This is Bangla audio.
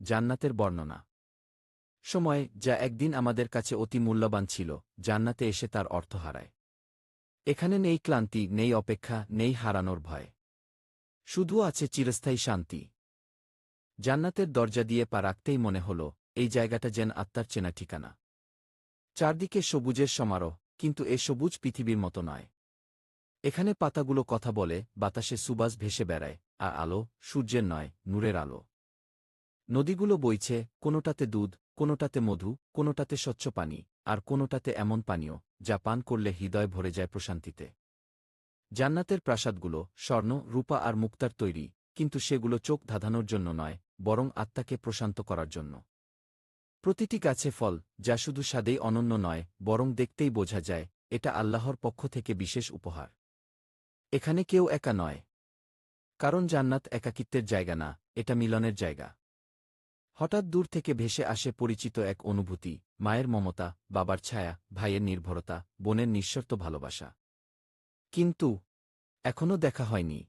জান্নাতের বর্ণনা। সময়, যা একদিন আমাদের কাছে অতি মূল্যবান ছিল, জান্নাতে এসে তার অর্থ হারায়। এখানে নেই ক্লান্তি, নেই অপেক্ষা, নেই হারানোর ভয়। শুধু আছে চিরস্থায়ী শান্তি। জান্নাতের দরজা দিয়ে পা রাখতেই মনে হল, এই জায়গাটা যেন আত্মার চেনা ঠিকানা। চারদিকে সবুজের সমারোহ, কিন্তু এ সবুজ পৃথিবীর মতো নয়। এখানে পাতাগুলো কথা বলে, বাতাসে সুবাস ভেসে বেড়ায়, আর আলো, সূর্যের নয়, নূরের আলো। নদীগুলো বইছে, কোনোটাতে দুধ, কোনোটাতে মধু, কোনোটাতে স্বচ্ছ পানি, আর কোনোটাতে এমন পানীয়, যা পান করলে হৃদয় ভরে যায় প্রশান্তিতে। জান্নাতের প্রাসাদগুলো স্বর্ণ, রূপা আর মুক্তার তৈরি, কিন্তু সেগুলো চোখ ধাঁধানোর জন্য নয়, বরং আত্মাকে প্রশান্ত করার জন্য। প্রতিটি গাছে ফল, যা শুধু স্বাদেই অনন্য নয়, বরং দেখতেই বোঝা যায়, এটা আল্লাহর পক্ষ থেকে বিশেষ উপহার। এখানে কেউ একা নয়। কারণ জান্নাত একাকিত্বের জায়গা না, এটা মিলনের জায়গা। হঠাৎ দূর থেকে ভেসে আসে পরিচিত এক অনুভূতি, মায়ের মমতা, বাবার ছায়া, ভাইয়ের নির্ভরতা, বোনের নিঃশর্ত ভালোবাসা। কিন্তু এখনও দেখা হয়নি।